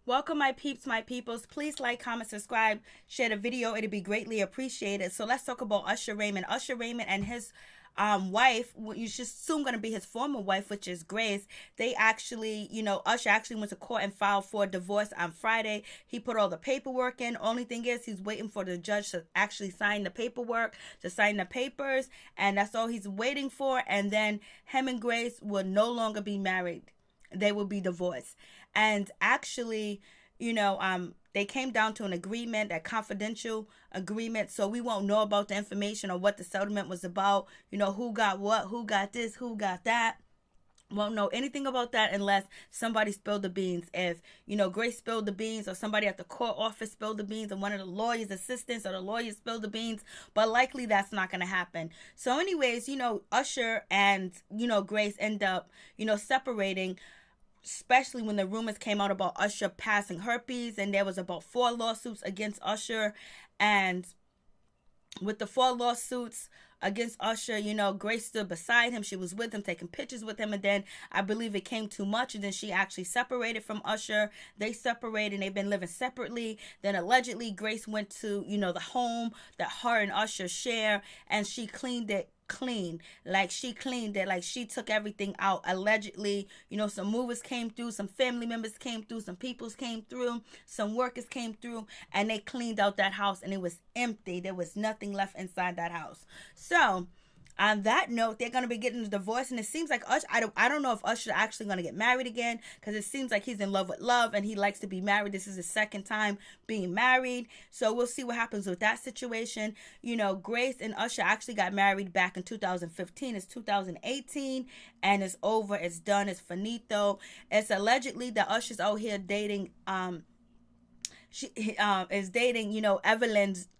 Welcome, my peeps, my peoples. Please like, comment, subscribe, share the video. It'd be greatly appreciated. So let's talk about Usher Raymond. Usher Raymond and his wife, you should soon going to be his former wife, which is Grace. They actually, Usher actually went to court and filed for divorce on Friday. He put all the paperwork in. Only thing is, he's waiting for the judge to actually sign the paperwork, to sign the papers, and that's all he's waiting for. And then him and Grace will no longer be married. They will be divorced. And actually, they came down to an agreement, a confidential agreement, so we won't know about the information or what the settlement was about, who got what, who got this, who got that. Won't know anything about that unless somebody spilled the beans. If, Grace spilled the beans, or somebody at the court office spilled the beans, and one of the lawyer's assistants or the lawyer spilled the beans, but likely that's not going to happen. So anyways, Usher and, Grace end up, separating, especially when the rumors came out about Usher passing herpes, and there was about 4 lawsuits against Usher. And with the 4 lawsuits against Usher, Grace stood beside him. She was with him, taking pictures with him. And then I believe it came too much, and then she actually separated from Usher. They separated, and they've been living separately. Then allegedly Grace went to, the home that her and Usher share, and she cleaned it clean. Like, she cleaned it, like she took everything out. Allegedly, some movers came through, some family members came through, some peoples came through, some workers came through, and they cleaned out that house, and it was empty. There was nothing left inside that house. So on that note, they're going to be getting a divorce, and it seems like Usher, I don't know if Usher's actually going to get married again, because it seems like he's in love with love, and he likes to be married. This is his second time being married, so we'll see what happens with that situation. Grace and Usher actually got married back in 2015. It's 2018, and it's over. It's done. It's finito. It's allegedly that Usher's out here dating, she is dating,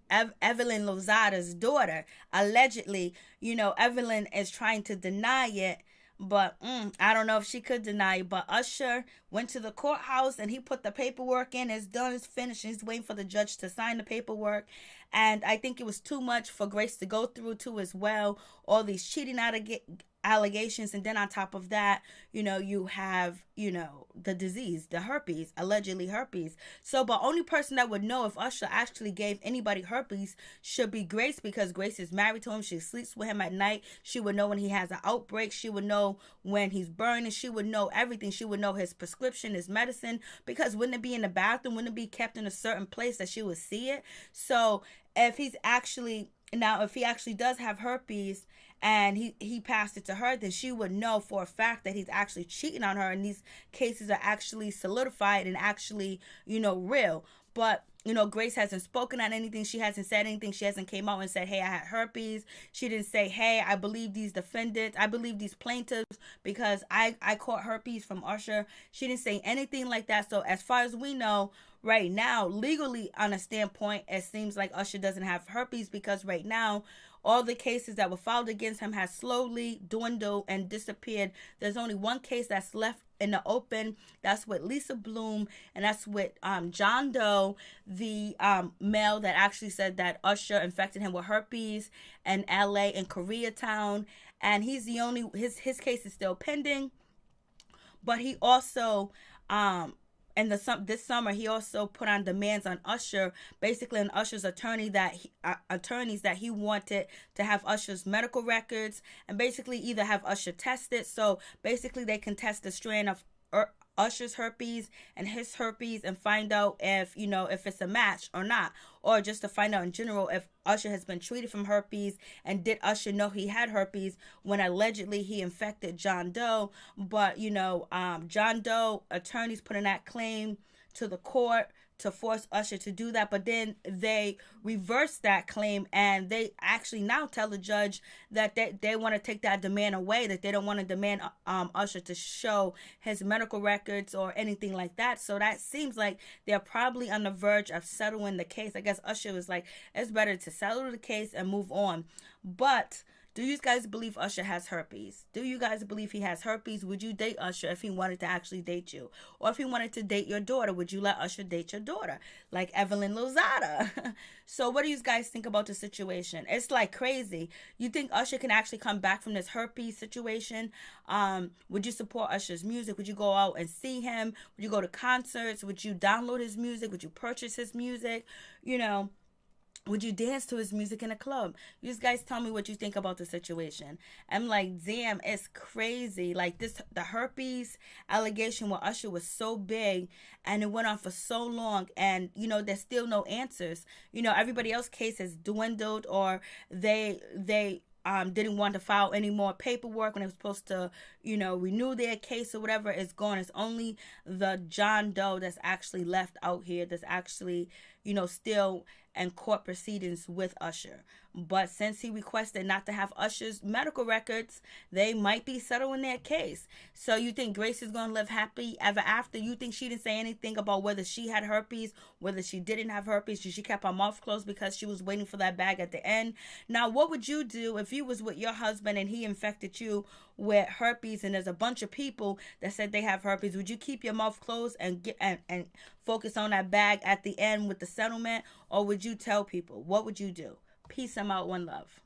Evelyn Lozada's daughter. Allegedly, Evelyn is trying to deny it, but I don't know if she could deny it. But Usher went to the courthouse, and he put the paperwork in. It's done. It's finished. He's waiting for the judge to sign the paperwork. And I think it was too much for Grace to go through too as well. All these cheating allegations, and then on top of that, you have, the disease, the herpes, allegedly herpes. So, but only person that would know if Usher actually gave anybody herpes should be Grace, because Grace is married to him. She sleeps with him at night. She would know when he has an outbreak. She would know when he's burning. She would know everything. She would know his prescription, his medicine, because wouldn't it be in the bathroom? Wouldn't it be kept in a certain place that she would see it? So if he actually does have herpes, and he passed it to her, then she would know for a fact that he's actually cheating on her, and these cases are actually solidified and actually, real. But, Grace hasn't spoken on anything. She hasn't said anything. She hasn't came out and said, hey, I had herpes. She didn't say, hey, I believe these defendants. I believe these plaintiffs because I caught herpes from Usher. She didn't say anything like that. So as far as we know, right now, legally on a standpoint, it seems like Usher doesn't have herpes, because right now, all the cases that were filed against him has slowly dwindled and disappeared. There's only one case that's left in the open. That's with Lisa Bloom, and that's with John Doe, the male that actually said that Usher infected him with herpes in LA in Koreatown. And he's the only, his case is still pending. But he also and this summer, he also put on demands on Usher, basically on Usher's attorneys that he wanted to have Usher's medical records, and basically either have Usher tested. So basically they can test the strand of Usher's herpes and his herpes and find out if, if it's a match or not, or just to find out in general if Usher has been treated from herpes, and did Usher know he had herpes when allegedly he infected John Doe. But, John Doe attorneys put in that claim to the court to force Usher to do that, but then they reversed that claim, and they actually now tell the judge that they want to take that demand away, that they don't want to demand Usher to show his medical records or anything like that. So that seems like they're probably on the verge of settling the case. I guess Usher was like, it's better to settle the case and move on. But Do you guys believe Usher has herpes? Do you guys believe he has herpes? Would you date Usher if he wanted to actually date you? Or if he wanted to date your daughter, would you let Usher date your daughter? Like Evelyn Lozada. So what do you guys think about the situation? It's like crazy. You think Usher can actually come back from this herpes situation? Would you support Usher's music? Would you go out and see him? Would you go to concerts? Would you download his music? Would you purchase his music? You know, would you dance to his music in a club? You guys tell me what you think about the situation. I'm like, damn, it's crazy. Like this, the herpes allegation with Usher was so big and it went on for so long. And, you know, there's still no answers. You know, everybody else's case has dwindled, or they didn't want to file any more paperwork when they were supposed to, you know, renew their case or whatever. Is gone. It's only the John Doe that's actually left out here, that's actually, you know, still in court proceedings with Usher. But since he requested not to have Usher's medical records, they might be settling their case. So you think Grace is going to live happy ever after? You think she didn't say anything about whether she had herpes, whether she didn't have herpes? She kept her mouth closed because she was waiting for that bag at the end. Now, what would you do if you was with your husband and he infected you with herpes, and there's a bunch of people that said they have herpes? Would you keep your mouth closed and get and focus on that bag at the end with the settlement, or would you tell people? What would you do? Peace. I'm out. One love.